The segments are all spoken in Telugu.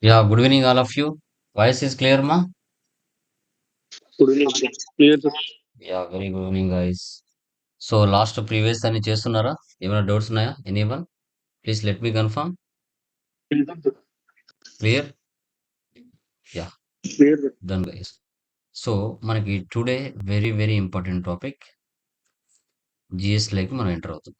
Yeah, good evening, all of you. Voice is clear, ma? Good evening, sir. Clear, sir. Yeah, very good evening, guys. So last previous అని చేస్తున్నారా? ఏమైనా డౌట్స్ ఉన్నాయా? Anyone? Please let me confirm. Clear? Yeah, Clear, sir. Done guys. So మనకి today very very important topic GS లోకి మనం ఎంటర్ అవుతాం.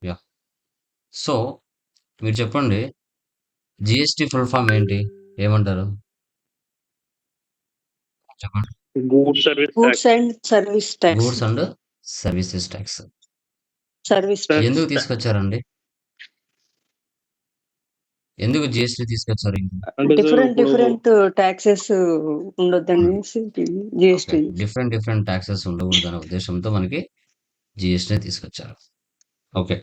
యా, సో మీరు చెప్పండి, జిఎస్టి ఫుల్ ఫామ్ ఏంటి? ఏమంటారు? చెప్పండి. Good service tax. Goods and service tax. Goods and services tax. Service Tax. ఎందుకు తీసుకొచ్చారండి? ఎందుకు జిఎస్టి తీసుకొచ్చారు? అంటే సార్ డిఫరెంట్ ఇప్పుడు డిఫరెంట్ ట్యాక్సెస్ ఉండొద్దనేసి okay, GST. Different different taxes ఉండకూడదు అనే ఉద్దేశంతో మనకి జిఎస్టీ తీసుకొచ్చారు. Okay,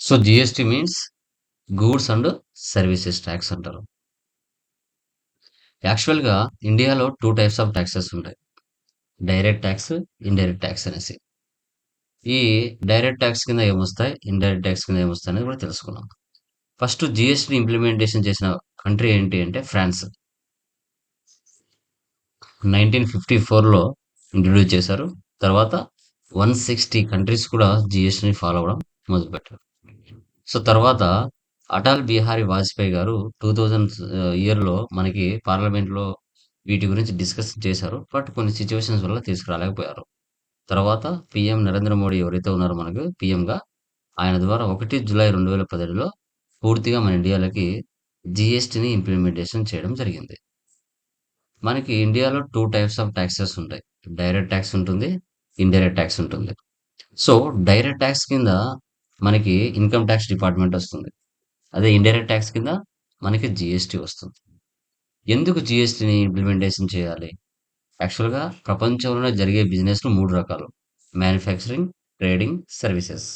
so GST means goods and services tax అంటారు. యాక్చువల్గా ఇండియాలో టూ టైప్స్ ఆఫ్ ట్యాక్సెస్ ఉంటాయి, డైరెక్ట్ ట్యాక్స్, ఇండైరెక్ట్ ట్యాక్స్ అనేసి. ఈ డైరెక్ట్ ట్యాక్స్ కింద ఏమొస్తాయి, ఇండైరెక్ట్ ట్యాక్స్ కింద ఏమొస్తాయి అనేది కూడా తెలుసుకున్నాం. ఫస్ట్ జిఎస్టీ ఇంప్లిమెంటేషన్ చేసిన కంట్రీ ఏంటి అంటే ఫ్రాన్స్. 1954లో ఇంట్రడ్యూస్ చేశారు. తర్వాత 160 కంట్రీస్ కూడా జిఎస్టీని ఫాలో అవ్వడం మొదలుపెట్టారు. సో తర్వాత అటల్ బిహారీ వాజ్పేయి గారు 2000 ఇయర్లో మనకి పార్లమెంట్లో వీటి గురించి డిస్కస్ చేశారు. బట్ కొన్ని సిచ్యువేషన్స్ వల్ల తీసుకురాలేకపోయారు. తర్వాత పిఎం నరేంద్ర మోడీ ఎవరైతే ఉన్నారో మనకు పిఎంగా, ఆయన ద్వారా 1 జూలై 2017లో పూర్తిగా మన ఇండియాలోకి జిఎస్టీని ఇంప్లిమెంటేషన్ చేయడం జరిగింది. మనకి ఇండియాలో టూ టైప్స్ ఆఫ్ ట్యాక్సెస్ ఉంటాయి, డైరెక్ట్ ట్యాక్స్ ఉంటుంది, ఇండైరెక్ట్ ట్యాక్స్ ఉంటుంది. సో డైరెక్ట్ ట్యాక్స్ కింద మనకి ఇన్కమ్ ట్యాక్స్ డిపార్ట్మెంట్ వస్తుంది. అదే ఇండైరెక్ట్ ట్యాక్స్ కింద మనకి జిఎస్టీ వస్తుంది. ఎందుకు జిఎస్టీని ఇంప్లిమెంటేషన్ చేయాలి? యాక్చువల్గా ప్రపంచంలోనే జరిగే బిజినెస్లు మూడు రకాలు: మ్యానుఫ్యాక్చరింగ్, ట్రేడింగ్, సర్వీసెస్.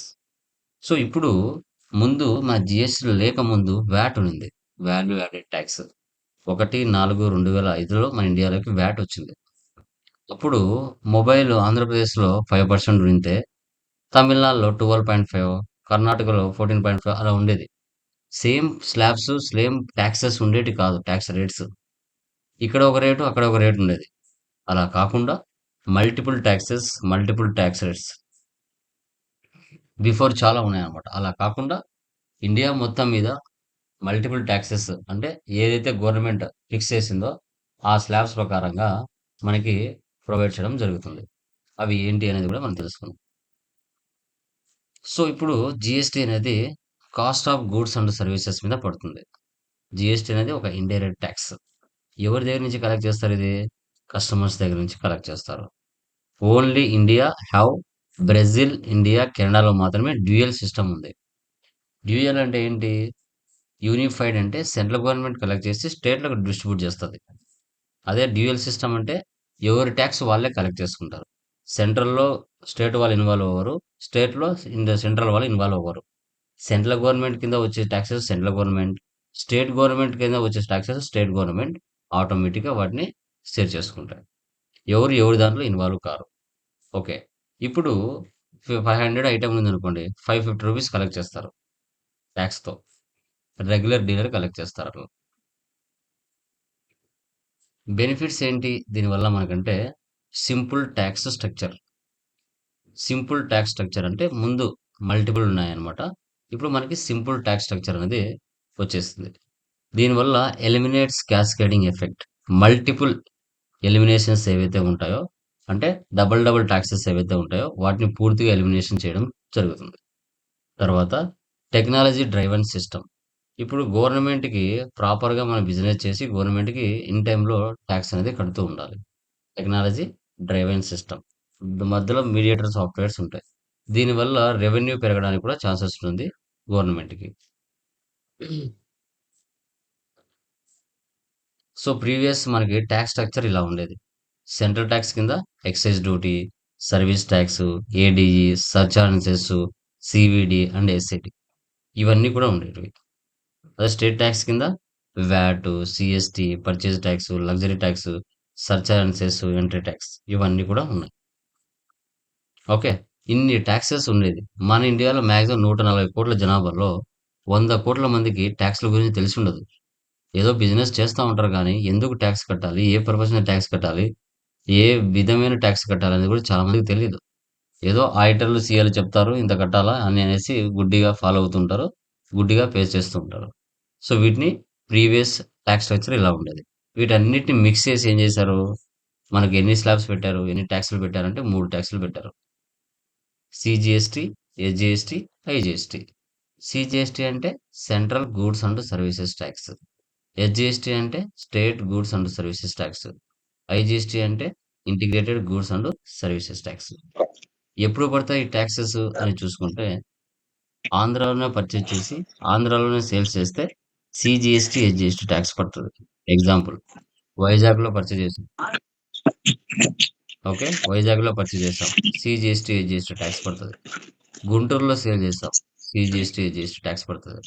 సో ఇప్పుడు ముందు మన జిఎస్టీ లేకముందు వ్యాట్ ఉంది, వాల్యూ యాడెడ్ ట్యాక్స్. 1/4/2005లో మన ఇండియాలోకి వ్యాట్ వచ్చింది. అప్పుడు మొబైల్ ఆంధ్రప్రదేశ్లో 5% ఉంటే, తమిళనాడులో 12.5, కర్ణాటకలో 14.5 అలా ఉండేది. సేమ్ స్లాబ్స్, సేమ్ ట్యాక్సెస్ ఉండేటి కాదు, ట్యాక్స్ రేట్స్. ఇక్కడ ఒక రేటు, అక్కడ ఒక రేటు ఉండేది. అలా కాకుండా multiple taxes, multiple tax rates before చాలా ఉన్నాయన్నమాట. అలా కాకుండా ఇండియా మొత్తం మీద మల్టిపుల్ ట్యాక్సెస్ అంటే ఏదైతే గవర్నమెంట్ ఫిక్స్ చేసిందో ఆ స్లాబ్స్ ప్రకారంగా మనకి ప్రొవైడ్ చేయడం జరుగుతుంది. అవి ఏంటి అనేది కూడా మనం తెలుసుకుందాం. సో ఇప్పుడు జిఎస్టీ అనేది cost of goods and services మీద పడుతుంది. జిఎస్టీ అనేది ఒక ఇండైరెక్ట్ ట్యాక్స్. ఎవరి దగ్గర నుంచి కలెక్ట్ చేస్తారు ఇది? కస్టమర్స్ దగ్గర నుంచి కలెక్ట్ చేస్తారు. Only India have, Brazil, India, కెనడాలో మాత్రమే డ్యూయల్ సిస్టమ్ ఉంది. డ్యూయల్ అంటే ఏంటి? యూనిఫైడ్ అంటే సెంట్రల్ గవర్నమెంట్ కలెక్ట్ చేసి స్టేట్లకు డిస్ట్రిబ్యూట్ చేస్తుంది. అదే డ్యూయల్ సిస్టమ్ అంటే ఎవరి ట్యాక్స్ వాళ్ళే కలెక్ట్ చేసుకుంటారు. సెంట్రల్‌లో స్టేట్ వాళ్ళు ఇన్వాల్వ్ అవ్వరు. స్టేట్‌లో సెంట్రల్ వాళ్ళు ఇన్వాల్వ్ అవ్వరు. సెంట్రల్ గవర్నమెంట్ కింద వచ్చే taxes central government, state government కింద వచ్చే టాక్సెస్ స్టేట్ గవర్నమెంట్ ఆటోమేటిక్‌గా వాటిని షేర్ చేసుకుంటాయి. ఎవరు ఎవరి దాంట్లో ఇన్వాల్వ్ కారు. ఓకే. ఇప్పుడు 500 ఐటెమ్ ఉందనుకోండి, 550 రూపీస్ కలెక్ట్ చేస్తారు ట్యాక్స్‌తో. రెగ్యులర్ డీలర్ కలెక్ట్ చేస్తారు అట్లా. బెనిఫిట్స్ ఏంటి దీనివల్ల మనకంటే? Simple tax structure. Simple tax structure అంటే ముందు మల్టిపుల్ ఉన్నాయన్నమాట. ఇప్పుడు మనకి సింపుల్ ట్యాక్స్ స్ట్రక్చర్ అనేది వచ్చేస్తుంది. దీనివల్ల eliminates cascading effect. Multiple eliminations ఏవైతే ఉంటాయో, అంటే డబుల్ డబుల్ ట్యాక్సెస్ ఏవైతే ఉంటాయో వాటిని పూర్తిగా ఎలిమినేషన్ చేయడం జరుగుతుంది. తర్వాత టెక్నాలజీ డ్రైవెన్ సిస్టమ్. ఇప్పుడు గవర్నమెంట్‌కి ప్రాపర్‌గా మనం బిజినెస్ చేసి గవర్నమెంట్‌కి ఇన్ టైమ్‌లో ట్యాక్స్ అనేది కడుతూ ఉండాలి. Technology driven system. మధ్యలో మీడియేటర్ సాఫ్ట్‌వేర్స్ ఉంటాయి. దీనివల్ల రెవెన్యూ పెరగడానికి కూడా ఛాన్సెస్ ఉంటుంది గవర్నమెంట్‌కి. సో ప్రీవియస్ మనకి ట్యాక్స్ స్ట్రక్చర్ ఇలా ఉండేది. సెంట్రల్ ట్యాక్స్ కింద excise duty, service tax, ADE, surcharge cess, CVD and SAT ఇవన్నీ కూడా ఉండేటివి. అదే స్టేట్ ట్యాక్స్ కింద VAT, CST, purchase tax, luxury tax surcharge cess, entry tax ఇవన్నీ కూడా ఉన్నాయి. ఓకే. ఇన్ని ట్యాక్సెస్ ఉండేది. మన ఇండియాలో మాక్సిమం 140 కోట్ల జనాభాలో 100 కోట్ల మందికి ట్యాక్స్‌ల గురించి తెలిసి ఉండదు. ఏదో బిజినెస్ చేస్తా ఉంటారు గానీ, ఎందుకు ట్యాక్స్ కట్టాలి? ఏ పర్పస్ మీద ట్యాక్స్ కట్టాలి? ఏ విధమైన ట్యాక్స్ కట్టాలనేది కూడా చాలా మందికి తెలీదు. ఏదో ఆడిటర్లు, సీఏలు చెప్తారు ఇంత కట్టాలా అని అనేసి గుడ్డిగా ఫాలో అవుతుంటారు. గుడ్డిగా పే చేస్తూ ఉంటారు. సో, వీటిని ప్రీవియస్ ట్యాక్స్ స్ట్రక్చర్ ఇలా ఉండేది. వీటన్నిటిని మిక్స్ చేసి ఏం చేశారు? మనకి ఎన్ని స్లాబ్స్ పెట్టారు? ఎన్ని ట్యాక్స్‌లు పెట్టారంటే 3 ట్యాక్స్‌లు పెట్టారు. CGST, SGST, IGST. సీజీఎస్టీ అంటే central goods and services tax. SGST అంటే state goods and services tax. IGST అంటే integrated goods and services tax. ఎప్పుడు పడతాయి ఈ ట్యాక్సెస్ అని చూసుకుంటే, ఆంధ్రాలోనే పర్చేజ్ చేసి ఆంధ్రాలోనే సేల్స్ చేస్తే సీజీఎస్టీ, ఎస్జీఎస్టీ ట్యాక్స్ పడుతుంది. ఎగ్జాంపుల్, వైజాగ్లో పర్చేజ్ చేసాం. ఓకే, వైజాగ్లో పర్చేజ్ చేసాం, సీజీఎస్టీ, ఎస్జీఎస్టీ ట్యాక్స్ పడుతుంది. గుంటూరులో సేల్ చేస్తాం, సీజీఎస్టీ, ఎస్జీఎస్టీ ట్యాక్స్ పడుతుంది.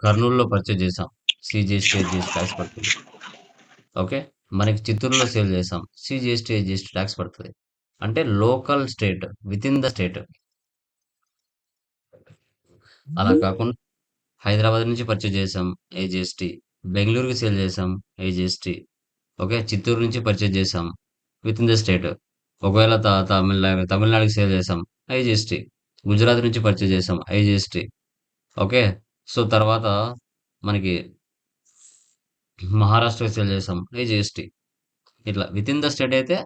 కర్నూలులో పర్చేజ్ చేసాం, సీజీఎస్టీ, ఎస్జీఎస్టీ ట్యాక్స్ పడుతుంది. ఓకే, మనకి చిత్తూరులో సేల్ చేసాం, సీజీఎస్టీ, ఎస్జీఎస్టీ ట్యాక్స్ పడుతుంది. అంటే local state, with in the state. అలా కాకుండా హైదరాబాద్ నుంచి పర్చేజ్ చేసాం, ఐజీఎస్టీ. బెంగళూరుకి సేల్ చేసాం, ఐజీఎస్టీ. ఓకే, చిత్తూరు నుంచి పర్చేజ్ చేసాం, విత్ ఇన్ ద స్టేట్. ఒకవేళ తమిళనాడుకి సేల్ చేసాం, ఐజీఎస్టీ. గుజరాత్ నుంచి పర్చేజ్ చేసాం, ఐజీఎస్టీ. ఓకే, సో తర్వాత మనకి మహారాష్ట్రకి సేల్ చేసాం, ఐజీఎస్టీ. ఇట్లా విత్ ఇన్ ద స్టేట్ అయితే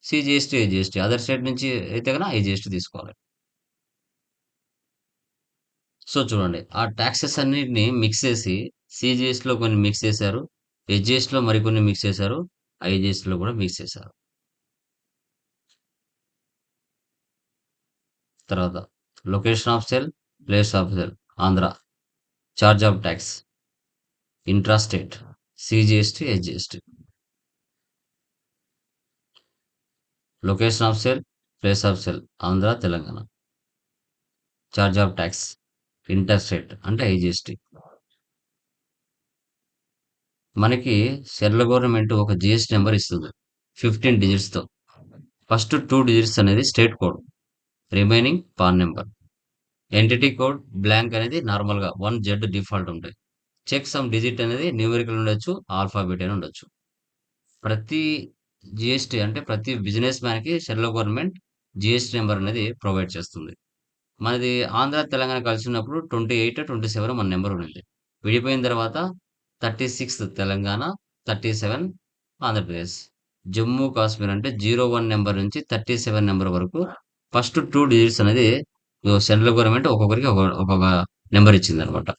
సిజిఎస్టీ, ఐజీఎస్టీ. అదర్ స్టేట్ నుంచి అయితే కనుక ఐజీఎస్టీ తీసుకోవాలి. సో చూడండి, ఆ ట్యాక్సెస్ అన్నిటిని మిక్స్ చేసి సిజిఎస్టీలో కొన్ని మిక్స్ చేశారు, ఎస్జిఎస్టీలో మరికొన్ని మిక్స్ చేశారు, ఐజీఎస్టీలో కూడా మిక్స్ చేశారు. తర్వాత location of sale, place of sale, Andhra. Charge of tax, intra state, CGST, SGST. Location of sale, place of sale, Andhra, Telangana. Charge of tax, inter state అంటే ఐజిఎస్టీ. మనకి సెంట్రల్ గవర్నమెంట్ ఒక జిఎస్టీ నెంబర్ ఇస్తుంది 15 డిజిట్స్తో. ఫస్ట్ 2 డిజిట్స్ అనేది state code, remaining pan number. Entity code blank అనేది నార్మల్గా 1Z డిఫాల్ట్ ఉంటాయి. చెక్ సమ్ డిజిట్ అనేది న్యూమరికల్ ఉండొచ్చు, ఆల్ఫాబెట్ అని ఉండొచ్చు. ప్రతి జిఎస్టీ అంటే ప్రతి బిజినెస్ మ్యాన్కి సెంట్రల్ గవర్నమెంట్ జిఎస్టీ నెంబర్ అనేది ప్రొవైడ్ చేస్తుంది. మనది ఆంధ్ర తెలంగాణ కలిసి ఉన్నప్పుడు 28, 27 మన నెంబర్ ఉంది. విడిపోయిన తర్వాత 36 తెలంగాణ, 37 ఆంధ్రప్రదేశ్. జమ్మూ కాశ్మీర్ అంటే 01 నెంబర్ నుంచి 37 నెంబర్ వరకు ఫస్ట్ 2 డిజిట్స్ అనేది సెంట్రల్ గవర్నమెంట్ ఒక్కొక్కరికి ఒక్కొక్క నెంబర్ ఇచ్చింది అనమాట.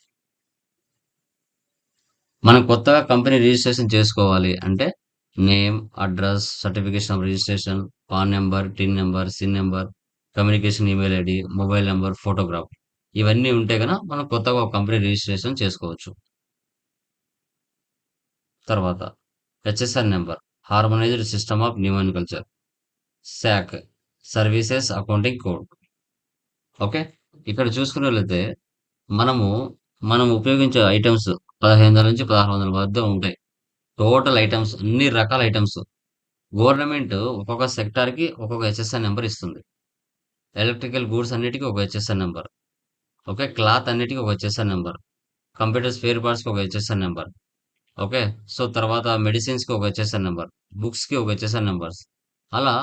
మనం కొత్తగా కంపెనీ రిజిస్ట్రేషన్ చేసుకోవాలి అంటే name, address, certification of registration, PAN number, TIN number, CIN number, communication email ID, mobile number, photograph ఇవన్నీ ఉంటే కనుక మనం కొత్తగా ఒక కంపెనీ రిజిస్ట్రేషన్ చేసుకోవచ్చు. తర్వాత HSR number, harmonised system of nomenclature. SAC, services accounting code. Okay, ఇక్కడ చూసుకున్నట్లయితే మనము మనం ఉపయోగించే ఐటమ్స్ 1500 నుంచి 1600 వద్ద ఉంటాయి. టోటల్ ఐటమ్స్, అన్ని రకాల ఐటమ్స్. గవర్నమెంట్ ఒక్కొక్క సెక్టార్కి ఒక్కొక్క హెచ్ఎస్ఆర్ నెంబర్ ఇస్తుంది. ఎలక్ట్రికల్ గూడ్స్ అన్నిటికీ ఒక హెచ్ఎస్ఆర్ నెంబర్. ఓకే, క్లాత్ అన్నిటికీ ఒక హెచ్ఎస్ఆర్ నెంబర్. కంప్యూటర్ స్పేర్ పార్ట్స్కి ఒక హెచ్ఎస్ఆర్ నెంబర్. ఓకే, సో తర్వాత మెడిసిన్స్కి ఒక హెచ్ఎస్ఆర్ నెంబర్, బుక్స్కి ఒక హెచ్ఎస్ఆర్ నెంబర్స్. అలా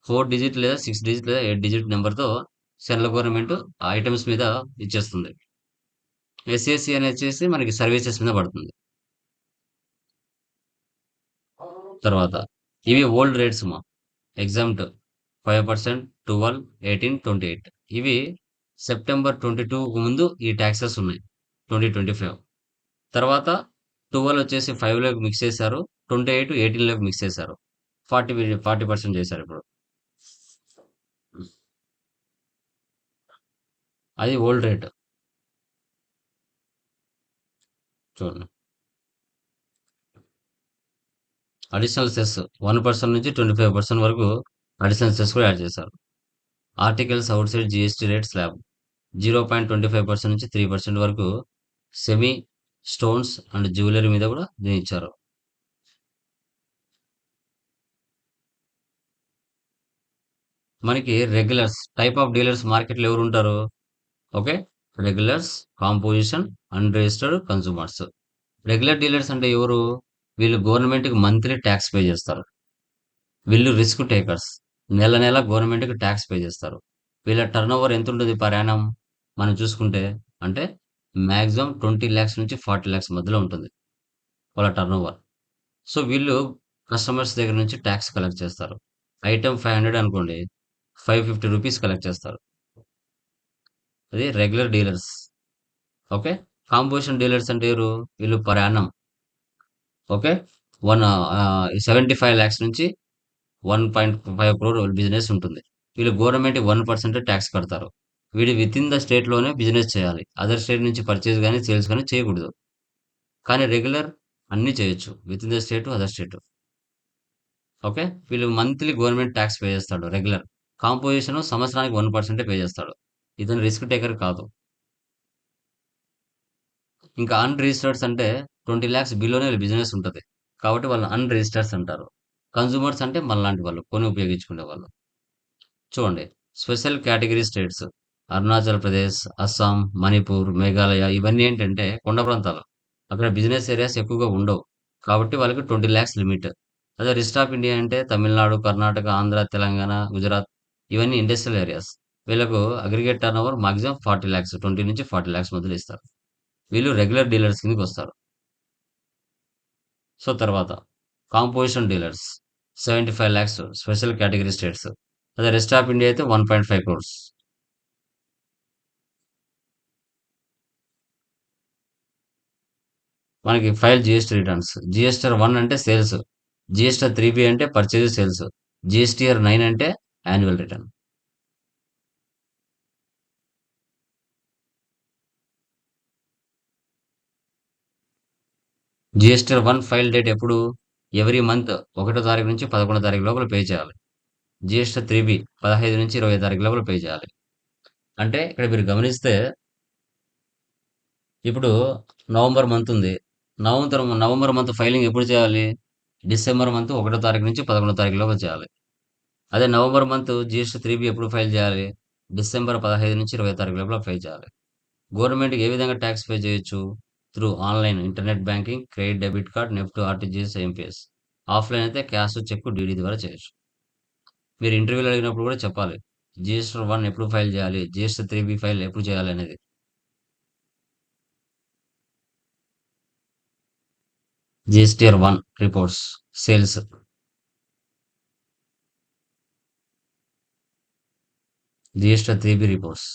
4 డిజిట్ లేదా 6 డిజిట్ లేదా 8 డిజిట్ నెంబర్తో సెంట్రల్ గవర్నమెంట్ ఐటమ్స్ మీద ఇచ్చేస్తుంది. ఎస్ఎస్సి అని వచ్చేసి మనకి సర్వీసెస్ మీద పడుతుంది. తర్వాత ఇవి ఓల్డ్ రేట్స్ మా ఎగ్జామ్ట్ 5%, 12, 18, 28. ఇవి సెప్టెంబర్ 22 ముందు ఈ ట్యాక్సెస్ ఉన్నాయి 2025. తర్వాత 12 వచ్చేసి 5లోకి మిక్స్ చేశారు, 28, 18లోకి మిక్స్ చేశారు, 40% చేశారు ఇప్పుడు. అది ఓల్డ్ రేట్ చూడండి. అడిషనల్ సెస్ 1% నుంచి 25% వరకు అడిషనల్ సెస్ కూడా యాడ్ చేశారు. Articles out side GST rate slab 0.25% నుంచి 3% వరకు సెమీ, స్టోన్స్ అండ్ జ్యువెలరీ మీద కూడా దీని ఇచ్చారు. మనకి రెగ్యులర్స్ టైప్ ఆఫ్ డీలర్స్ మార్కెట్లో ఎవరు ఉంటారు? Okay. Regulars, composition, unregistered consumers. Regular dealers అంటే ఎవరు? వీళ్ళు గవర్నమెంట్‌కి మంత్లీ టాక్స్ పే చేస్తారు. వీళ్ళు రిస్క్ టేకర్స్. నెల నెల గవర్నమెంట్‌కి టాక్స్ పే చేస్తారు. వీళ్ళ టర్నోవర్ ఎంతుంటది పర్ యానమ్ మనం చూసుకుంటే? అంటే మాక్సిమం 20,00,000 నుంచి 40,00,000 మధ్యలో ఉంటుంది వాళ్ళ టర్నోవర్. సో, వీళ్ళు కస్టమర్స్ దగ్గర నుంచి టాక్స్ కలెక్ట్ చేస్తారు. ఐటెమ్ 500 అనుకోండి. 550 రూపీస్ కలెక్ట్ చేస్తారు. అది regular dealers. Okay. Composition dealers అంటే ఎవరు? వీళ్ళు పర్ యానమ్ ఓకే. 75 లాక్స్ నుంచి 1.5 క్రోర్ బిజినెస్ ఉంటుంది. వీళ్ళు గవర్నమెంట్ 1% ట్యాక్స్ కడతారు. వీడు విత్ ఇన్ ద స్టేట్ లోనే బిజినెస్ చేయాలి. అదర్ స్టేట్ నుంచి పర్చేస్ గానీ, సేల్స్ గానీ చేయకూడదు. కానీ రెగ్యులర్ అన్నీ చేయొచ్చు. With in the state, other state. Okay. వీళ్ళు మంత్లీ గవర్నమెంట్ ట్యాక్స్ పే చేస్తాడు రెగ్యులర్. కాంపోజిషన్ సంవత్సరానికి 1% పే చేస్తాడు. ఇతను రిస్క్ టేకర్ కాదు. ఇంకా అన్‌రిజిస్టర్డ్స్ అంటే 20 లాక్స్ బిలోనే బిజినెస్ ఉంటది. కాబట్టి వాళ్ళని అన్‌రిజిస్టర్స్ అంటారు. కన్స్యూమర్స్ అంటే మనలాంటి వాళ్ళు. కొని ఉపయోగించుకునే వాళ్ళు. చూడండి. Special category states. Arunachal Pradesh, Assam, Manipur, Meghalaya ఇవన్నీ ఏంటంటే కొండ ప్రాంతాలు. అక్కడ బిజినెస్ ఏరియాస్ ఎక్కువగా ఉండవు. కాబట్టి వాళ్ళకి 20 లాక్స్ లిమిట్. అదే రెస్ట్ ఆఫ్ ఇండియా అంటే తమిళనాడు, కర్ణాటక, ఆంధ్ర, తెలంగాణ, గుజరాత్ ఇవన్నీ ఇండస్ట్రియల్ ఏరియాస్. వీళ్ళకు అగ్రిగేట్ టర్నోవర్ మాక్సిమం 40 లాక్స్ 20 నుంచి 40 లాక్స్ మధ్యలో ఇస్తారు. వీళ్ళు రెగ్యులర్ డీలర్స్ కిందకి వస్తారు. సో తర్వాత composition dealers 75 lakhs special category states. అదే రెస్ట్ ఆఫ్ ఇండియా అయితే 1.5 క్రోర్స్. మనకి ఫైల్ జిఎస్టీ రిటర్న్స్. జిఎస్టీఆర్ 1 అంటే సేల్స్. జిఎస్టీఆర్ 3బి అంటే పర్చేజ్ సేల్స్. జిఎస్టీఆర్ 9 అంటే annual return. GSTR 1 file date ఎప్పుడు? ఎవ్రీ మంత్ 1వ తారీఖు నుంచి 11వ తారీఖు లోపల పే చేయాలి. జిఎస్టీఆర్ 3బి 15 నుంచి 20 తారీఖు లోపల పే చేయాలి. అంటే ఇక్కడ మీరు గమనిస్తే ఇప్పుడు నవంబర్ మంత్ ఉంది. నవంబర్ మంత్ ఫైలింగ్ ఎప్పుడు చేయాలి? డిసెంబర్ మంత్ 1వ తారీఖు నుంచి 11వ తారీఖు లోపల చేయాలి. అదే నవంబర్ మంత్ జిఎస్టీ 3బి ఎప్పుడు ఫైల్ చేయాలి? డిసెంబర్ 15 నుంచి 20 తారీఖు లోపల ఫైల్ చేయాలి. గవర్నమెంట్‌కి ఏ విధంగా ట్యాక్స్ పే చేయొచ్చు? Through online, internet banking, credit debit card, NEFT, RTGS, IMPS. Offline అయితే క్యాష్, చెక్, డీడీ ద్వారా చేయొచ్చు. మీరు ఇంటర్వ్యూలో అడిగినప్పుడు కూడా చెప్పాలి. జిఎస్టీ 1 ఎప్పుడు ఫైల్ చేయాలి? జిఎస్టీ 3బి ఫైల్ ఎప్పుడు చేయాలి అనేది. GSTR 1 reports sales. జిఎస్టీఆర్ 3బి రిపోర్ట్స్.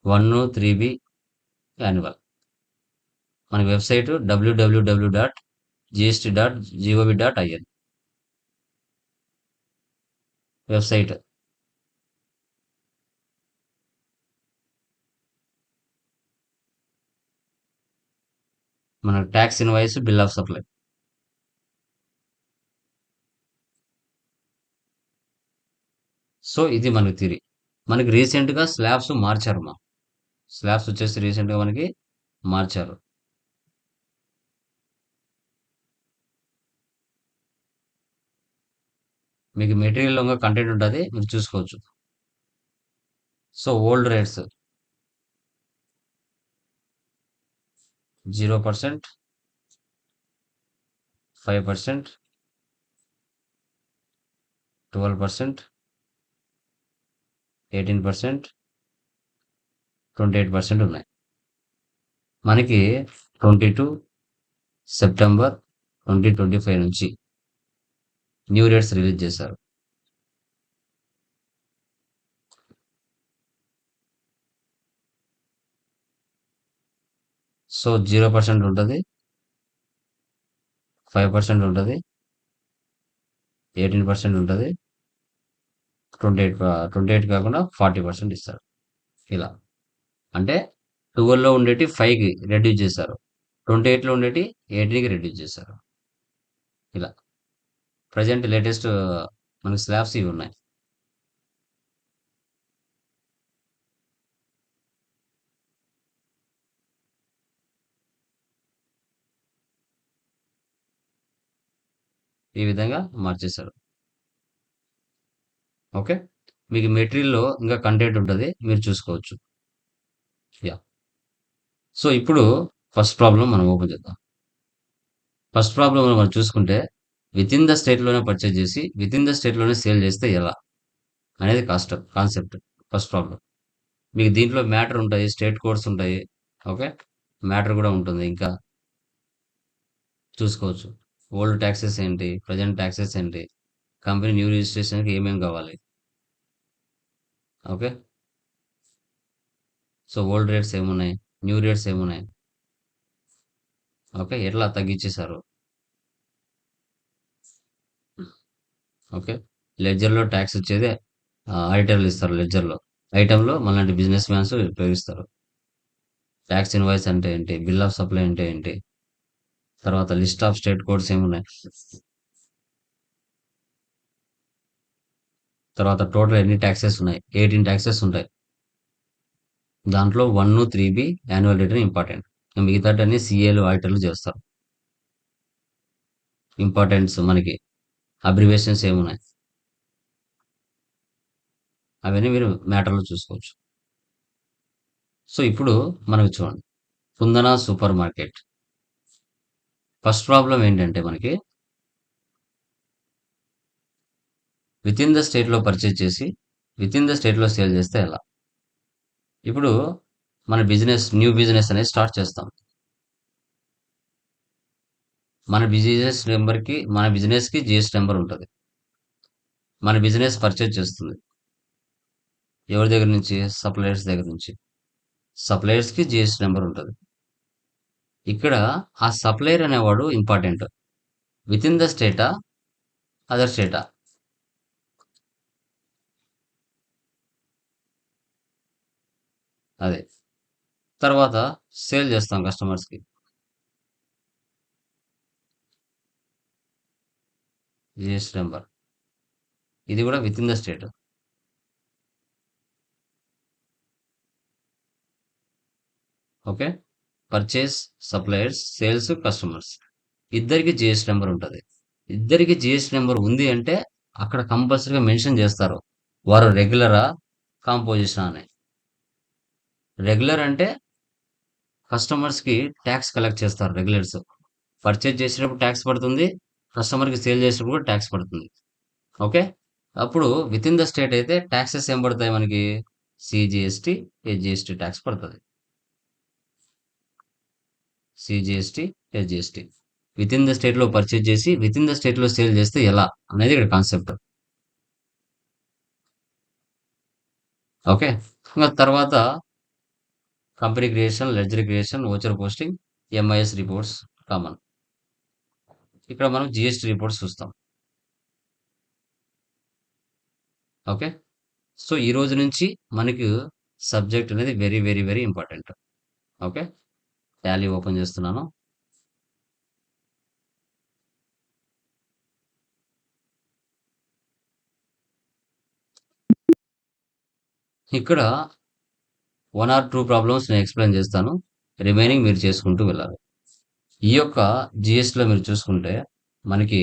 1, 3బి యాన్యువల్. మన వెబ్‌సైట్ www.gst.gov.in వెబ్‌సైట్. మన tax invoice, bill of supply. So ఇది మనకి థియరీ. మనకి రీసెంట్‌గా స్లాబ్స్ మార్చారమ్మా. స్లాబ్స్ వచ్చేసి రీసెంట్‌గా మనకి మార్చారు. మీకు మెటీరియల్‌లో ఇంకా కంటెంట్ ఉంటది. మీరు చూసుకోవచ్చు. సో ఓల్డ్ రేట్స్ 0%, 5%, 12%, 18%, 28% ఉన్నాయి. మనకి 22 సెప్టెంబర్ 2025 నుంచి న్యూ రేట్స్ రిలీజ్ చేశారు. సో 0% ఉంటది. 5% ఉంటది. 18% ఉంటది. 28 కాకుండా 40% ఇస్తారు. ఇలా. అంటే 12లో ఉండేటి 5కి రెడ్యూస్ చేశారు. 28లో ఉండేటి 18కి రెడ్యూస్ చేశారు. ఇలా. ప్రెజెంట్ లేటెస్ట్ మనకి స్లాబ్స్ ఇవి ఉన్నాయి. ఈ విధంగా మార్చేశారు. ఓకే. మీకు మెటీరియల్‌లో ఇంకా కంటెంట్ ఉంటది. మీరు చూసుకోవచ్చు. యాహ్! సో, ఇప్పుడు ఫస్ట్ ప్రాబ్లమ్ మనం ఓపెన్ చేద్దాం. ఫస్ట్ ప్రాబ్లమ్‌లో మనం చూసుకుంటే వితిన్ ద స్టేట్‌లోనే పర్చేజ్ చేసి, వితిన్ ద స్టేట్‌లోనే సేల్ చేస్తే ఎలా? అనేది కాన్సెప్ట్. First problem. మీకు దీంట్లో మ్యాటర్ ఉంటాయి. స్టేట్ కోడ్స్ ఉంటాయి. ఓకే. మ్యాటర్ కూడా ఉంటుంది. ఇంకా చూసుకోవచ్చు. ఓల్డ్ టాక్సెస్ ఏంటి? ప్రెజెంట్ టాక్సెస్ ఏంటి? కంపెనీ న్యూ రిజిస్ట్రేషన్‌కి ఏమేమి కావాలి? ఓకే. సో, ఓల్డ్ రేట్స్ ఏమున్నాయి? న్యూ రేట్స్ ఏమున్నాయి? ఓకే. ఎట్లా తగ్గించేశారు? ఓకే. లెడ్జర్‌లో టాక్స్ వచ్చేది ఆడిటర్లు ఇస్తారు లెడ్జర్‌లో. ఐటెమ్‌లో మనలాంటి బిజినెస్ మ్యాన్స్ ఉపయోగిస్తారు. టాక్స్ ఇన్వాయిస్ అంటే ఏంటి? బిల్ ఆఫ్ సప్లై అంటే ఏంటి? తర్వాత లిస్ట్ ఆఫ్ స్టేట్ కోడ్స్ ఏమున్నాయి? తర్వాత టోటల్ ఎన్ని టాక్సెస్ ఉన్నాయి? 18 టాక్సెస్ ఉంటాయి. దాంట్లో 1, 3 యాన్యువల్ రిటర్న్ ఇంపార్టెంట్. మిగతాటన్ని సీఏలు, ఆడిటర్లు చేస్తారు. ఇంపార్టెంట్స్ మనకి అబ్రివేషన్స్ ఏమున్నాయి? అవన్నీ మీరు మ్యాటర్‌లో చూసుకోవచ్చు. సో, ఇప్పుడు మనకి చూడండి. కుందన సూపర్ మార్కెట్. ఫస్ట్ ప్రాబ్లమ్ ఏంటంటే మనకి వితిన్ ద స్టేట్‌లో పర్చేజ్ చేసి, వితిన్ ద స్టేట్‌లో సేల్ చేస్తే ఎలా? ఇప్పుడు మన న్యూ బిజినెస్ అనేది స్టార్ట్ చేస్తాం. మన బిజినెస్‌కి జీఎస్టీ నంబర్ ఉంటది. మన బిజినెస్ పర్చేజ్ చేస్తుంది. ఎవరి దగ్గర నుంచి? సప్లయర్స్ దగ్గర నుంచి. సప్లయర్స్‌కి జీఎస్టీ నంబర్ ఉంటది. ఇక్కడ ఆ సప్లయర్ అనేవాడు ఇంపార్టెంట్. వితిన్ ద స్టేటా? అదర్ స్టేటా? అదే. తర్వాత సేల్ చేస్తాం కస్టమర్స్‌కి. GST number. ఇది కూడా within the state. Okay. Purchase, suppliers, sales, customers. ఇద్దరికి జీఎస్టీ నంబర్ ఉంటది. ఇద్దరికి జీఎస్టీ నంబర్ ఉంది అంటే అక్కడ కంపల్సరీగా మెన్షన్ చేస్తారు. వారు రెగ్యులరా? కాంపోజిషనా అని. రెగ్యులర్ అంటే కస్టమర్స్‌కి టాక్స్ కలెక్ట్ చేస్తారు రెగ్యులర్స్. పర్చేజ్ చేసేటప్పుడు టాక్స్ పడుతుంది. కస్టమర్‌కి సేల్ చేసేటప్పుడు కూడా టాక్స్ పడుతుంది. ఓకే. అప్పుడు వితిన్ ద స్టేట్ అయితే టాక్సెస్ ఏం పడతాయి మనకి? సీజీఎస్టీ, ఎస్జీఎస్టీ టాక్స్ పడతది. CGST, SGST. వితిన్ ద స్టేట్‌లో పర్చేజ్ చేసి, వితిన్ ద స్టేట్‌లో సేల్ చేస్తే ఎలా? అనేది ఇక్కడ కాన్సెప్ట్. ఓకే. ఇంక తర్వాత company creation, ledger creation, voucher posting, MIS reports common. ఇక్కడ మనం జీఎస్టీ రిపోర్ట్స్ చూస్తాం. ఓకే. సో, ఈ రోజు నుంచి మనకు సబ్జెక్ట్ అనేది very, very, very important. Okay. Tally open చేస్తున్నాను. ఇక్కడ 1 ఆర్ 2 ప్రాబ్లమ్స్ నేను ఎక్స్‌ప్లెయిన్ చేస్తాను. రిమైనింగ్ మీరు చేసుకుంటూ వెళ్ళాలి. ఈ యొక్క జీఎస్టీలో మీరు చూసుకుంటే మనకి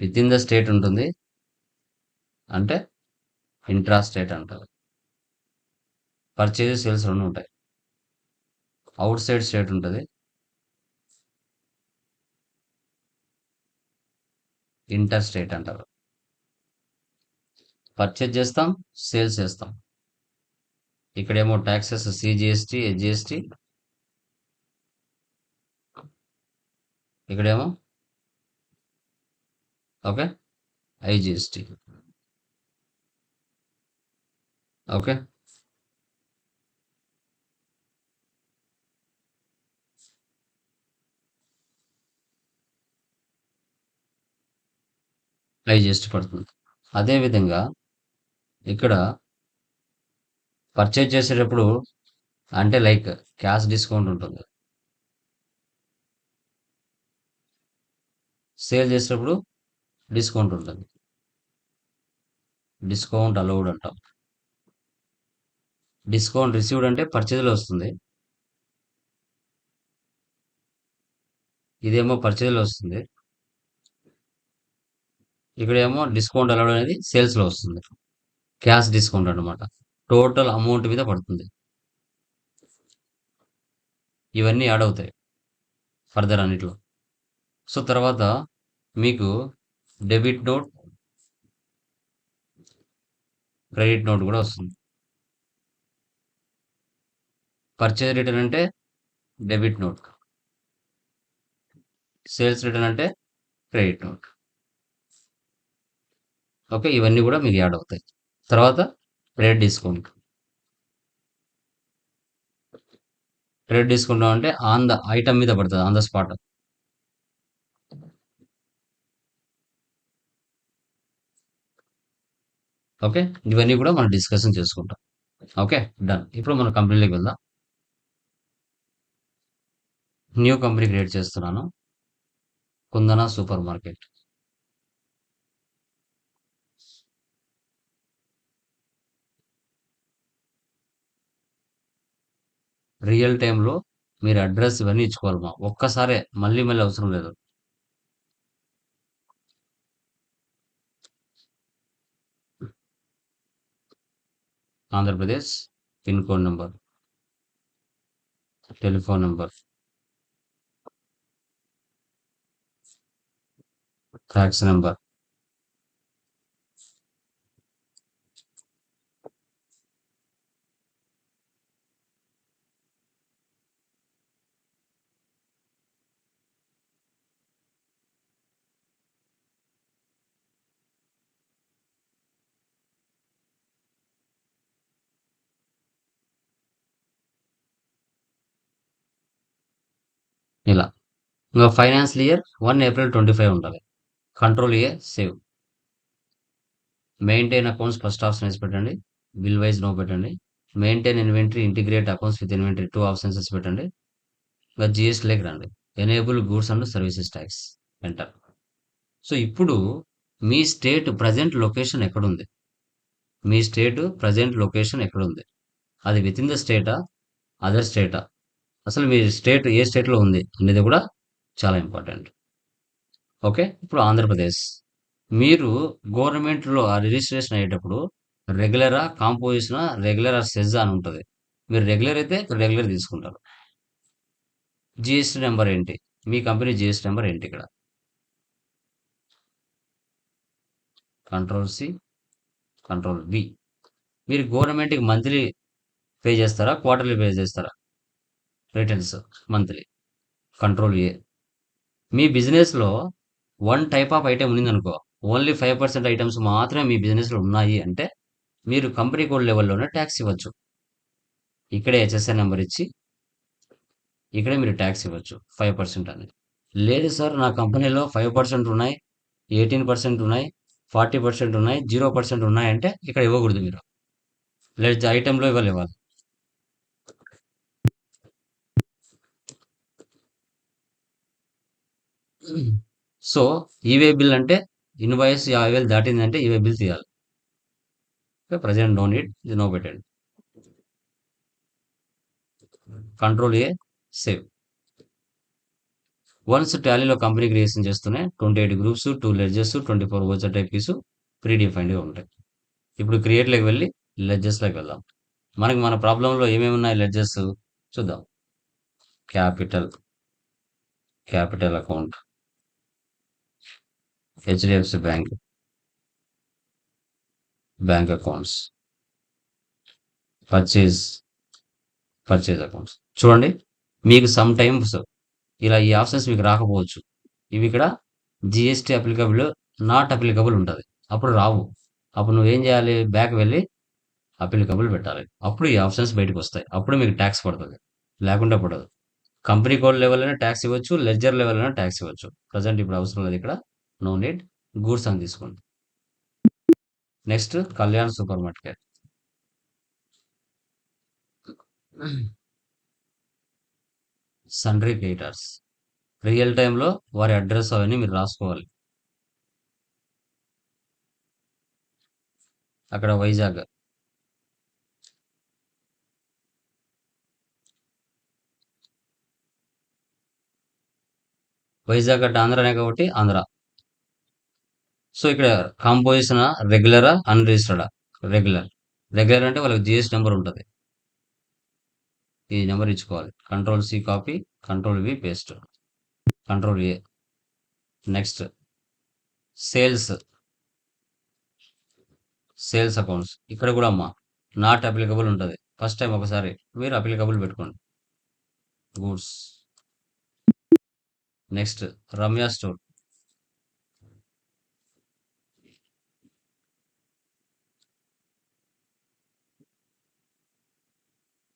వితిన్ ద స్టేట్ ఉంటుంది. అంటే ఇంట్రా స్టేట్ అంటారు. పర్చేజ్, సేల్స్ 2 ఉంటాయి. ఔట్ సైడ్ స్టేట్ ఉంటది. ఇంటర్ స్టేట్ అంటారు. పర్చేజ్ చేస్తాం, సేల్స్ చేస్తాం. ఇక్కడేమో టాక్సెస్ సీజీఎస్టీ, ఎస్జీఎస్టీ. ఇక్కడేమో ఓకే. ఐజీఎస్టీ. ఓకే. ఐజీఎస్టీ పడుతుంది. అదే విధంగా ఇక్కడ పర్చేజ్ చేసేటప్పుడు అంటే లైక్ క్యాష్ డిస్కౌంట్ ఉంటుంది. సేల్ చేసేటప్పుడు డిస్కౌంట్ ఉంటుంది. డిస్కౌంట్ అలౌడ్ అంటాం. డిస్కౌంట్ రిసీవ్డ్ అంటే పర్చేజ్‌లో వస్తుంది. ఇదేమో పర్చేజ్‌లో వస్తుంది. ఇక్కడేమో డిస్కౌంట్ అలౌడ్ అనేది సేల్స్లో వస్తుంది. క్యాష్ డిస్కౌంట్ అన్నమాట. టోటల్ అమౌంట్ మీద పడుతుంది. ఇవన్నీ యాడ్ అవుతాయి ఫర్దర్ అన్నిట్లో. సో తర్వాత మీకు డెబిట్ నోట్, క్రెడిట్ నోట్ కూడా వస్తుంది. పర్చేజ్ రిటర్న్ అంటే డెబిట్ నోట్, సేల్స్ రిటర్న్ అంటే క్రెడిట్ నోట్. ఓకే, ఇవన్నీ కూడా మీకు యాడ్ అవుతాయి. తర్వాత క్రెడిట్ డిస్కౌంట్. క్రెడిట్ డిస్కౌంట్ అంటే ఆన్ ద ఐటమ్ మీద పడుతుంది, ఆన్ ద స్పాట్. ఓకే, ఇవన్నీ కూడా మనం డిస్కషన్ చేసుకుంటాం. Okay, done. ఇప్పుడు మన కంపెనీలోకి వెళ్దాం. న్యూ కంపెనీ క్రియేట్ చేస్తున్నాను, కుందన సూపర్ మార్కెట్. రియల్ టైంలో మీరు అడ్రస్ ఇవన్నీ ఇచ్చుకోవాలి. ఒక్కసారే మళ్ళీ మళ్ళీ అవసరం లేదు. Andhra Pradesh, pin code number, telephone number, fax number. ఇలా ఇంకా ఫైనాన్షియల్ ఇయర్ 1 ఏప్రిల్ 25 ఉండాలి. Control A, save. Maintain accounts first option వేసి పెట్టండి. బిల్ వైజ్ నో పెట్టండి. Maintain inventory, integrate accounts with inventory 2 options పెట్టండి. ఇంకా జిఎస్టీలోకి రండి. Enable goods and services tax, enter. So ఇప్పుడు మీ స్టేట్ ప్రజెంట్ లొకేషన్ ఎక్కడుంది? మీ స్టేట్ ప్రజెంట్ లొకేషన్ ఎక్కడుంది? అది విత్ ఇన్ ద స్టేటా, అదర్ స్టేటా? అసలు మీ స్టేట్ ఏ స్టేట్లో ఉంది అనేది కూడా చాలా ఇంపార్టెంట్. ఓకే, ఇప్పుడు ఆంధ్రప్రదేశ్. మీరు గవర్నమెంట్లో ఆ రిజిస్ట్రేషన్ అయ్యేటప్పుడు రెగ్యులరా, కాంపోజిషనా, రెగ్యులర్ ఆర్ సెజ్ అని ఉంటుంది. మీరు రెగ్యులర్ అయితే రెగ్యులర్ తీసుకుంటారు. జిఎస్టీ నెంబర్ ఏంటి? మీ కంపెనీ జిఎస్టీ నెంబర్ ఏంటి? ఇక్కడ కంట్రోల్ సి, కంట్రోల్ వి. మీరు గవర్నమెంట్కి మంత్లీ పే చేస్తారా, క్వార్టర్లీ పే చేస్తారా? Returns monthly. Control A. మీ బిజినెస్లో వన్ టైప్ ఆఫ్ ఐటెం ఉందనుకో, ఓన్లీ 5% ఐటమ్స్ మాత్రమే మీ బిజినెస్లో ఉన్నాయి అంటే మీరు కంపెనీ కోడ్ లెవెల్లోనే ట్యాక్స్ ఇవ్వచ్చు. ఇక్కడే హెచ్ఎస్ఐ నెంబర్ ఇచ్చి ఇక్కడే మీరు ట్యాక్స్ ఇవ్వచ్చు 5% అని. లేదు సార్, నా కంపెనీలో 5% ఉన్నాయి, 18% ఉన్నాయి, 40% ఉన్నాయి, 0% ఉన్నాయంటే ఇక్కడ ఇవ్వకూడదు మీరు. లేదు, ఐటెంలో ఇవ్వాలి. సో ఈవే బిల్ అంటే ఇన్వాయిస్ 50,000 దాటిందంటే ఈవే బిల్ తీయాలి. ప్రజెంట్ నో నీడ్, ఇది నో పెట్టండి. Control A, save. వన్స్ టాలీలో కంపెనీ క్రియేషన్ చేస్తూనే 28 గ్రూప్స్, 2 లెడ్జెస్, 24 ఓచర్ టైప్ కీస్ ప్రీ డిఫైన్డ్గా ఉంటాయి. ఇప్పుడు క్రియేట్లోకి వెళ్ళి లెడ్జెస్లోకి వెళ్దాం. మనకి మన ప్రాబ్లంలో ఏమేమి ఉన్నాయి లెడ్జెస్ చూద్దాం. Capital, capital account, HDFC bank, bank accounts, purchase, purchase accounts. చూడండి, మీకు సమ్ టైమ్స్ ఇలా ఈ ఆప్షన్స్ మీకు రాకపోవచ్చు. ఇవి ఇక్కడ జిఎస్టీ అప్లికబుల్, నాట్ అప్లికబుల్ ఉంటుంది. అప్పుడు రావు. అప్పుడు నువ్వేం చేయాలి? బ్యాక్ వెళ్ళి అప్లికబుల్ పెట్టాలి. అప్పుడు ఈ ఆప్షన్స్ బయటకు వస్తాయి. అప్పుడు మీకు ట్యాక్స్ పడుతుంది, లేకుంటే పడదు. కంపెనీ కోడ్ లెవెల్లోనే ట్యాక్స్ ఇవ్వచ్చు, లెడ్జర్ లెవెల్లోనే ట్యాక్స్ ఇవ్వచ్చు. ప్రజెంట్ ఇప్పుడు అవసరం లేదు. ఇక్కడ నో నీడ్, గూడ్స్ అని తీసుకోండి. Next Kalyan super market. Sundry creditors. Real టైంలో వారి అడ్రస్ అవన్నీ మీరు రాసుకోవాలి. అక్కడ వైజాగ్. వైజాగ్ అంటే ఆంధ్రానే కాబట్టి ఆంధ్ర. సో ఇక్కడ కాంపోజిషన్ రెగ్యులరా అన్రిజిస్టర్డా? రెగ్యులర్. రెగ్యులర్ అంటే వాళ్ళకి జిఎస్టీ నెంబర్ ఉంటుంది. ఈ నెంబర్ ఇచ్చుకోవాలి. Control C copy, control V paste, control A. Next sales, sales accounts. ఇక్కడ కూడా అమ్మా నాట్ అప్లికబుల్ ఉంటుంది. ఫస్ట్ టైం ఒకసారి మీరు అప్లికబుల్ పెట్టుకోండి. Goods. Next Ramya store.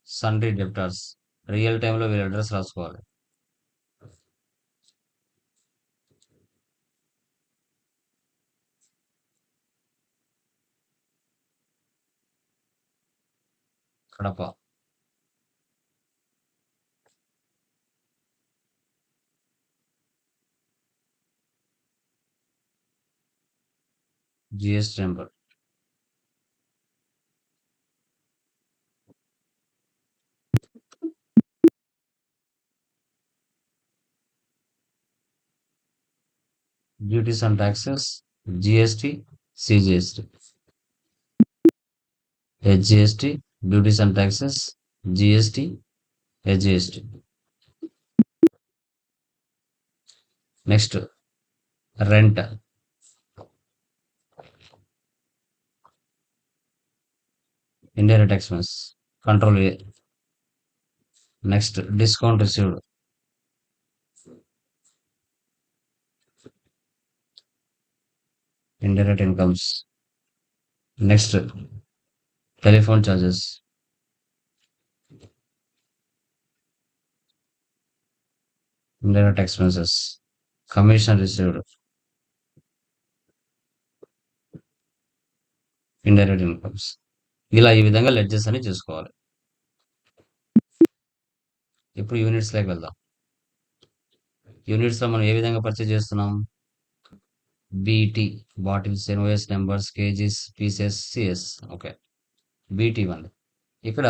Sundry debtors. Real టైంలో వీళ్ళ అడ్రస్ రాసుకోవాలి. Kadapa. GST number. Duties and taxes, GST, CGST. HGST, duties and taxes, GST, HGST. Next rent. Indirect expense. Control A. Next discount received. Indirect incomes. Next telephone charges. Indirect expenses. Commission received. Indirect incomes. ఇలా ఈ విధంగా లెడ్జెస్ అని చూసుకోవాలి. ఇప్పుడు యూనిట్స్ లోకి వెళ్దాం. యూనిట్స్ లో మనం ఏ విధంగా పర్చేజ్ చేస్తున్నాం? BT, bottles, NOS numbers, kgs, pieces, CS. Okay, BT ఇవ్వండి. ఇక్కడ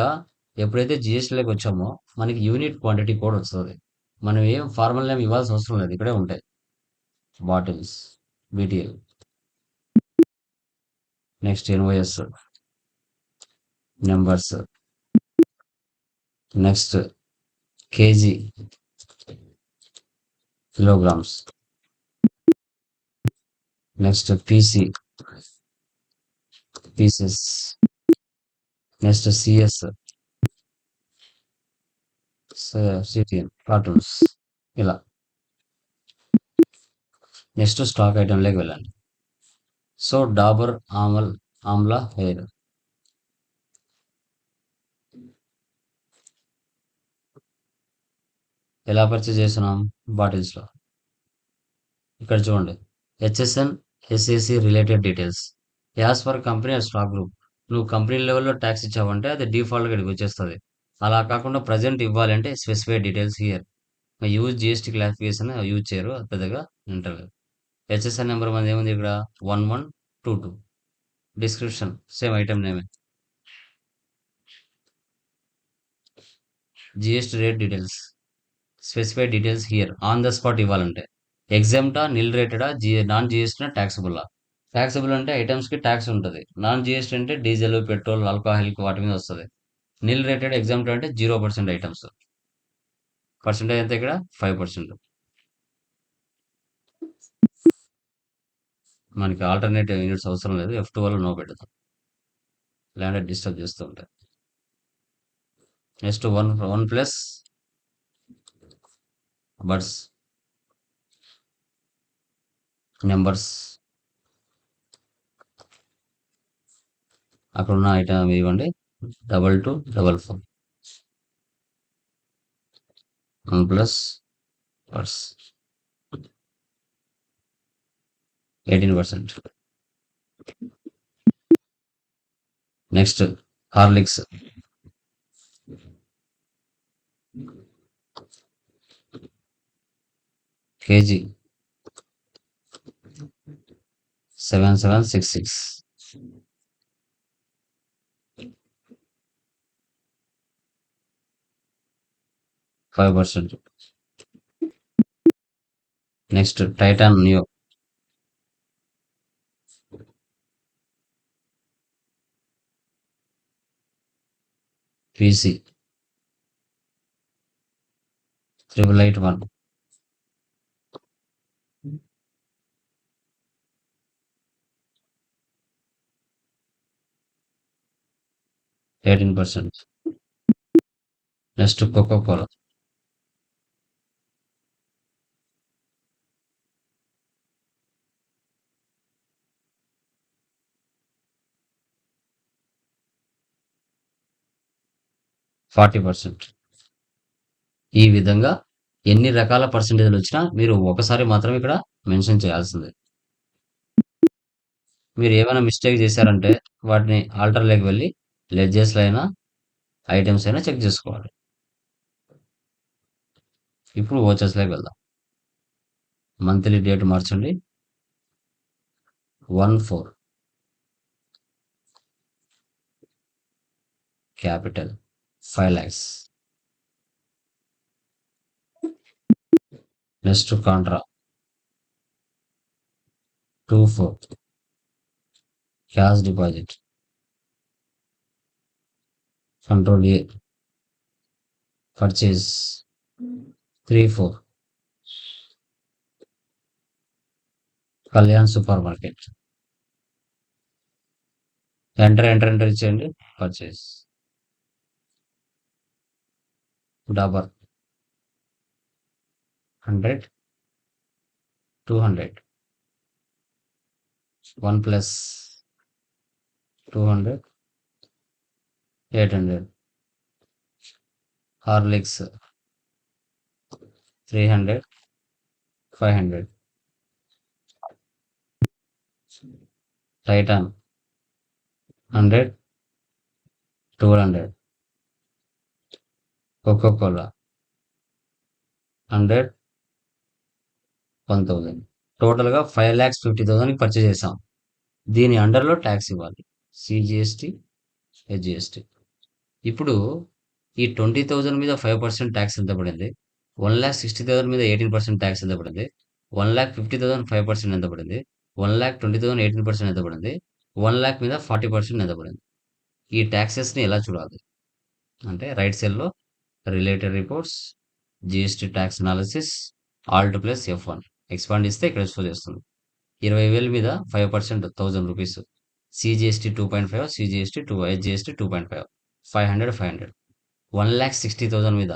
ఎప్పుడైతే జిఎస్టీలోకి వచ్చామో మనకి యూనిట్ క్వాంటిటీ కోడ్ వస్తుంది. మనం ఏం ఫార్మల్ నేమ్ ఇవ్వాల్సిన అవసరం లేదు, ఇక్కడే ఉంటాయి. Bottles, BTL. Next NOS numbers. Next KG, kilograms. Next PC, pieces. Next CS, CTN, cartons. ఇలా నెక్స్ట్ స్టాక్ ఐటెంలోకి వెళ్ళండి. So Dabur Amla hair. ఎలా పర్చేజ్ చేస్తున్నాం? బాటిల్స్లో. ఇక్కడ చూడండి, HSN, SAC related details as per company and stock group. నువ్వు కంపెనీ లెవెల్లో ట్యాక్స్ ఇచ్చావంటే అది డిఫాల్ట్గా ఇక్కడికి వచ్చేస్తుంది. అలా కాకుండా ప్రజెంట్ ఇవ్వాలంటే specified details here. Use GST classification use చేయరు, అది పెద్దగా ఇంటర్వ్యూ. హెచ్ఎస్ఎన్ నెంబర్ మనది ఏముంది ఇక్కడ? 1122. డిస్క్రిప్షన్ సేమ్ ఐటమ్ నేమే. GST rate details, specified details here. On the spot ఇవ్వాలంటే ఎగ్జామ్టా, నిల్ రేటెడా, నాన్ జిఎస్టీ, ట్యాక్సబుల్లా? ట్యాక్సబుల్ అంటే ఐటమ్స్ కి ట్యాక్స్ ఉంటుంది. నాన్ జిఎస్టీ అంటే డీజిల్, పెట్రోల్, ఆల్కహాల్ వాటి మీద వస్తుంది. నిల్ రేటెడ్ ఎగ్జామ్ట్ అంటే 0% ఐటమ్స్. పర్సెంటేజ్ ఎంత ఇక్కడ? 5%. మనకి ఆల్టర్నేటివ్ యూనిట్స్ అవసరం లేదు, F12 నో పెడతాం, లేదంటే డిస్టర్బ్ చేస్తూ ఉంటాయి. Next one plus buds numbers. అక్కడ ఉన్న ఐటమ్ ఇవ్వండి. 2244. 1 plus buds 18%. Next Horlicks. KG 7766. 5%. Next Titan Neo PC 8881 18%. Next Coca Cola 40%. ఈ విధంగా ఎన్ని రకాల పర్సెంటేజ్లు వచ్చినా మీరు ఒకసారి మాత్రం ఇక్కడ మెన్షన్ చేయాల్సిందే. మీరు ఏమైనా మిస్టేక్ చేశారంటే వాటిని ఆల్టర్లోకి వెళ్ళి లెడ్జెస్లో అయినా ఐటమ్స్ అయినా చెక్ చేసుకోవాలి. ఇప్పుడు వోచర్స్లోకి వెళ్దాం. మంత్లీ డేట్ మార్చండి 1/4 capital 5 lakhs. Next contra 2/4 cash deposit. Control A purchase 3/4 Kalyan super market. Enter ఇచ్చేయండి. Purchase Dabur 100 200 1 plus 200 800 Horlicks 300 500 Titan 100 1200 coca cola 100 1000. టోటల్గా 5,50,000 పర్చేజ్ చేసాం. దీని అండర్లో ట్యాక్స్ ఇవ్వాలి. CGST HGST. ఇప్పుడు ఈ 20,000 మీద 5% ట్యాక్స్ ఎంత పడింది? 1,60,000 మీద 18% ట్యాక్స్ ఎంత పడింది? 1,50,000 5% ఎంత పడింది? 1,20,000 18% ఎంత పడింది? 1,00,000 మీద 40% ఎంత పడింది? ఈ ట్యాక్సెస్ని ఎలా చూడాలి అంటే రైట్ సెల్లో related reports, GST tax analysis, Alt plus F1 expand ఇస్తే ఇక్కడ షో చేస్తుంది. 20,000 మీద 5% 1,000 రూపీస్. CGST 2.5, CGST 2, HGST 2.5, 500 500. 1,60,000 మీద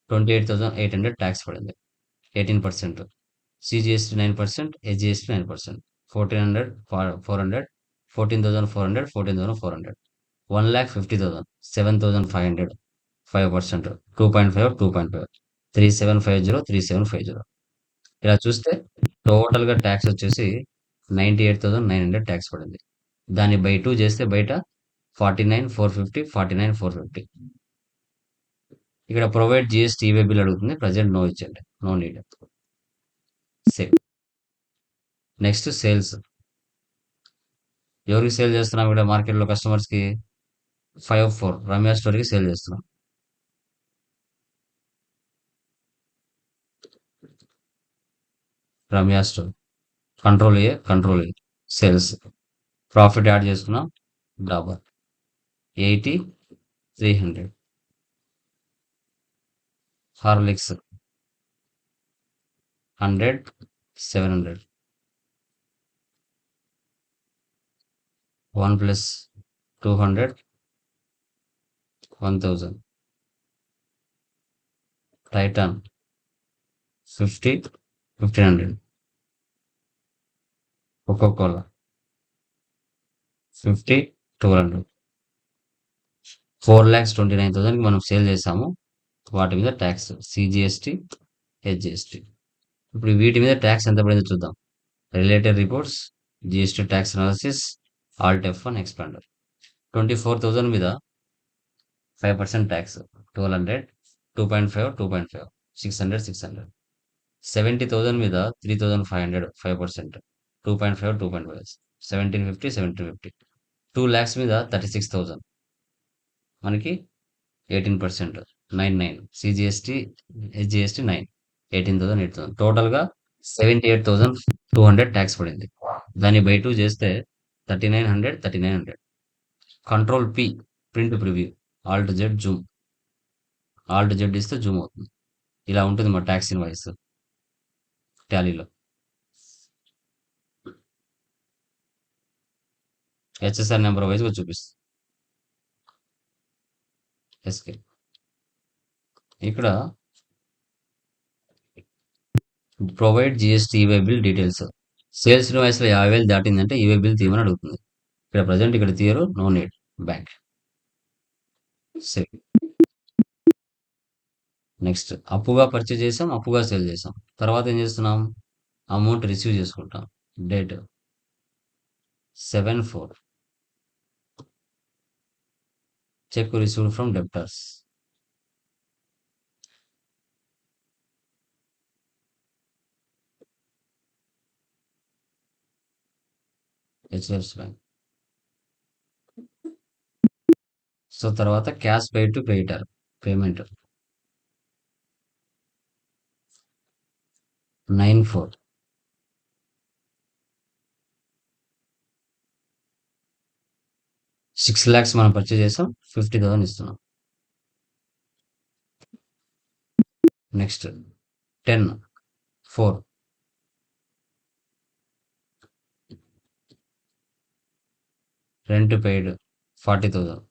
28,800 ట్యాక్స్ పడింది 18%. CGST 9%, HGST 9%. 1,400 400 14,400 14,400. 1,50,000 7,500 5%. 2.5 2.5 3750 3750. ఇలా చూస్తే టోటల్గా ట్యాక్స్ వచ్చేసి 98,900 ట్యాక్స్ పడింది. దాన్ని బై 2 చేస్తే బయట 49,450 49,450. ఇక్కడ ప్రొవైడ్ జిఎస్టీ ఈవే బిల్ అడుగుతుంది. ప్రజెంట్ నో ఇచ్చండి. No need. Save. Next sales. ఎవరికి సేల్ చేస్తున్నాం ఇక్కడ మార్కెట్లో కస్టమర్స్కి? 5/4 రమ్య స్టోర్కి సేల్ చేస్తున్నాం. Ramya store control A sales. Profit add చేసుకున్నాం. Dabur 80 300. Horlicks 100 700. 1 plus 200 1,000. Titan 50 1,500. Coca cola 50 200. 4,29,000కి మనం సేల్ చేసాము. వాటి మీద ట్యాక్స్ సిజిఎస్టీ హెచ్జిఎస్టీ. ఇప్పుడు వీటి మీద ట్యాక్స్ ఎంత పడిందో చూద్దాం. Related reports, GST tax analysis, Alt F1 expander. 24,000 మీద 5% ట్యాక్స్ 1,200 2.5 2.5 600 600. 70,000 మీద 3,500 5% 2.5 2.5 1,750 1,750. 2 lakhs మీద 36,000 మనకి 18% 99. CGST HGST 9 18,000 8,000. టోటల్గా 78,200 ట్యాక్స్ పడింది. దాన్ని బై 2 చేస్తే 3,900 3,900. Control P print preview, alt Z zoom. Alt Z ఇస్తే జూమ్ అవుతుంది. ఇలా ఉంటుంది మా ట్యాక్స్ ఇన్వాయిస్ టాలీలో. హెచ్ఎస్ఆర్ నెంబర్ వైజ్గా చూపిస్తుంది. ఎస్కే ఇక్కడ provide GST e way bill details. Sales ఇన్వాయిస్లో 50,000 దాటిందంటే ఈవే బిల్ తీయమని అడుగుతుంది. ఇక్కడ ప్రజెంట్ ఇక్కడ తీయరు, no need, back. Save. Next అప్పుగా పర్చేజ్ చేసాం, అప్పుగా సేల్ చేసాం. తర్వాత ఏం చేస్తున్నాం, అమౌంట్ రిసీవ్ చేసుకుంటాం. Date 7/4. Cheque received from debtors. HDFC bank. So తర్వాత cash paid to creditor payment 9/4. 6 lakhs మనం పర్చేజ్ చేసాం, 50,000 ఇస్తున్నాం. Next 10/4. Rent paid 40,000.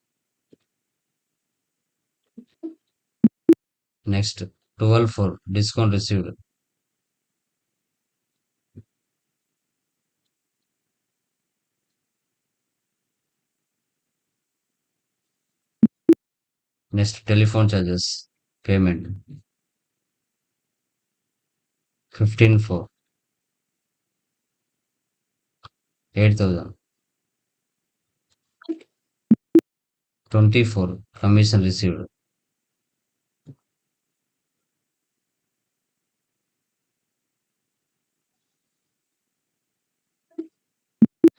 Next 12/4 discount received. Next telephone charges payment 15/4. 8,000. 24 commission received.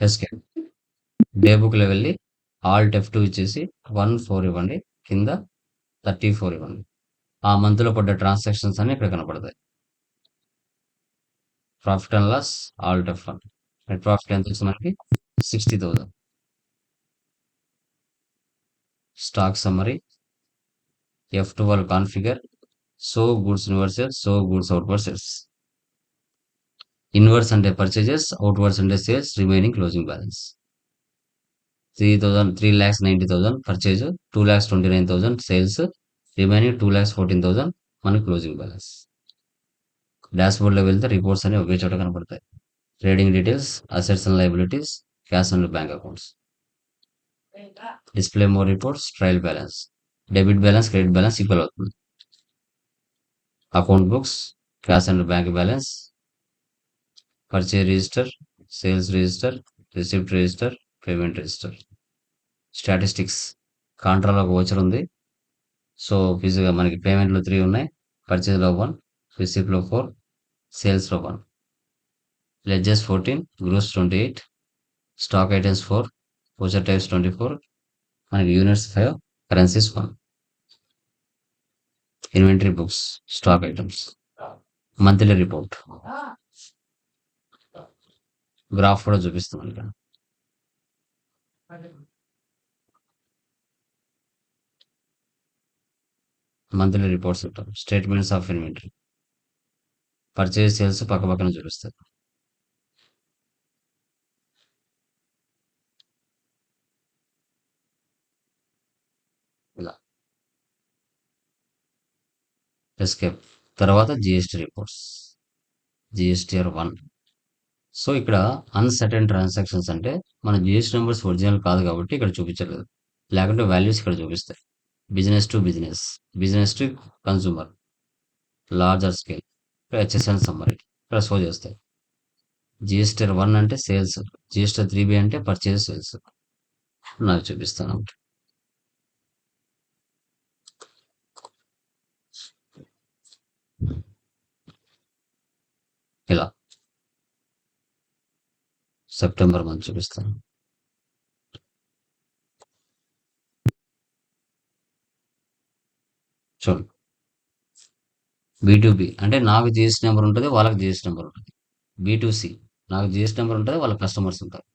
SK day బుక్లో వెళ్ళి ఆల్ట్ F2 ఇచ్చేసి 1/4 ఇవ్వండి, కింద 34 ఇవ్వండి. ఆ మంత్లో పడ్డ ట్రాన్సాక్షన్స్ అన్ని ఇక్కడ కనపడతాయి. Profit and loss alt F1. Net profit ఎంత వచ్చింది మనకి, 60,000. Stock summary F12 configure. So goods inwards sales, so goods outward sales. Inwards అంటే పర్చేజెస్, అవుట్వర్డ్స్ అంటే sales, remaining closing balance. 3,90,000 purchase, 2,29,000 sales, remaining 2,14,000 మన క్లోజింగ్ బ్యాలెన్స్. డాష్బోర్డ్లో వెళ్తే రిపోర్ట్స్ అనేవి ఒకే చోట కనపడతాయి. Trading details, assets and liabilities, cash and bank accounts. Display more reports, trial balance. Debit balance, credit balance equal అవుతుంది. Account books, cash and bank balance, purchase register, sales register, receipt register, payment register. Statistics, కాంట్రాలో ఒక వోచర్ ఉంది. సో ఫిజిగా మనకి పేమెంట్లో 3 ఉన్నాయి. పర్చేజ్లో 1, రిసిప్ట్లో 4, సేల్స్లో 1. Ledges 14, గ్రూస్ 28, stock items 4, voucher types 24, మనకి units 5, currencies 1. Inventory books, stock items. Monthly report graph కూడా చూపిస్తున్నాం ఇక్కడ. మంత్లీ రిపోర్ట్స్ ఉంటాం. Statements of inventory, purchase sales పక్క పక్కన చూపిస్తారు. ఇలా ఎస్కేప్. తర్వాత జిఎస్టీ రిపోర్ట్స్, జిఎస్టీఆర్ 1. సో ఇక్కడ అన్సర్టెన్ ట్రాన్సాక్షన్స్ అంటే మన జిఎస్టీ నెంబర్స్ ఒరిజినల్ కాదు కాబట్టి ఇక్కడ చూపించలేదు, లేకుంటే వాల్యూస్ ఇక్కడ చూపిస్తాయి. Business to business, business to consumer, larger scale, HSL summary ఇక్కడ షో చేస్తాయి. జిఎస్టీఆర్ 1 అంటే సేల్స్, జిఎస్టీఆర్ 3B అంటే పర్చేజ్ సేల్స్. నాకు చూపిస్తాను. ఇలా సెప్టెంబర్ మంత్ చూపిస్తాను. చూడండి, B2B అంటే నాకు జిఎస్టీ నెంబర్ ఉంటుంది, వాళ్ళకి జిఎస్టీ నెంబర్ ఉంటుంది. B2C నాకు జిఎస్టీ నెంబర్ ఉంటుంది, వాళ్ళ కస్టమర్స్ ఉంటారు.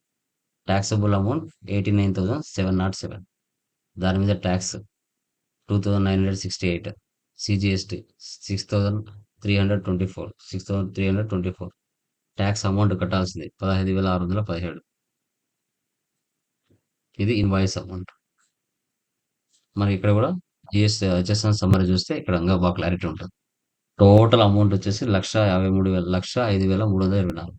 Taxable amount 89,707. దాని మీద ట్యాక్స్ 2,968. సిజిఎస్టీ 6,324 ట్యాక్స్ అమౌంట్ కట్టాల్సింది 15,617. ఇది ఇన్వాయిస్ అమౌంట్. మనకి ఇక్కడ కూడా హెచ్ఎస్ఎన్ సమ్మరీ చూస్తే ఇక్కడ ఇంకా బాగా క్లారిటీ ఉంటుంది. టోటల్ అమౌంట్ వచ్చేసి 1,53,324.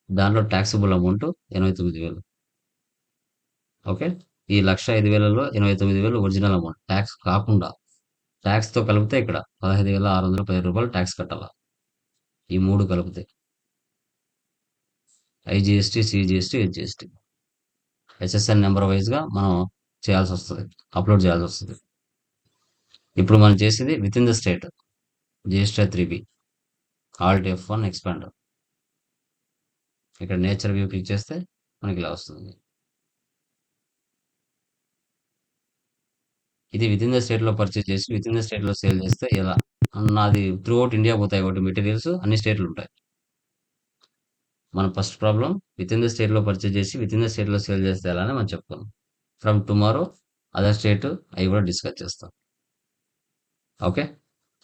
దాంట్లో ట్యాక్సిబుల్ అమౌంట్ 89,000. ఓకే, ఈ 1,05,000లో 89,000 ఒరిజినల్ అమౌంట్ ట్యాక్స్ కాకుండా, ట్యాక్స్తో కలిపితే ఇక్కడ 15,610 రూపాయలు ట్యాక్స్ కట్టాలా. ఈ మూడు కలిపితే IGST, CGST, HGST, HSN number వైజ్గా మనం చేయాల్సి వస్తుంది, అప్లోడ్ చేయాల్సి వస్తుంది. ఇప్పుడు మనం చేసేది with in the state GST 3B, Alt F1 expander. ఇక్కడ నేచర్ వ్యూ క్లిక్ చేస్తే మనకి ఇలా వస్తుంది. ఇది విత్ ఇన్ ద స్టేట్లో పర్చేస్ చేసి విత్ ఇన్ ద స్టేట్లో సేల్ చేస్తే ఎలా? నాది త్రూ అవుట్ ఇండియా పోతాయి కాబట్టి మెటీరియల్స్ అన్ని స్టేట్లు ఉంటాయి. మన first problem with in the స్టేట్లో పర్చేస్ చేసి విత్ ఇన్ ద స్టేట్లో సేల్ చేస్తే ఎలా అని మనం చెప్తాం. ఫ్రమ్ టుమారో అదర్ స్టేట్ అవి కూడా డిస్కస్ చేస్తాం. ఓకే,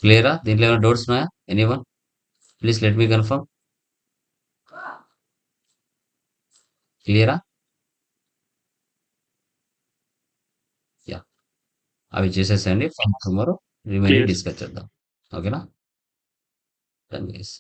క్లియరా? దీంట్లో ఏమైనా డౌట్స్ ఉన్నాయా? Anyone please let me confirm. క్లియరా? యా, అవి చేసేసేయండి. From tomorrow remaining Clear. Discuss చేద్దాం. ఓకేనా? 10 days.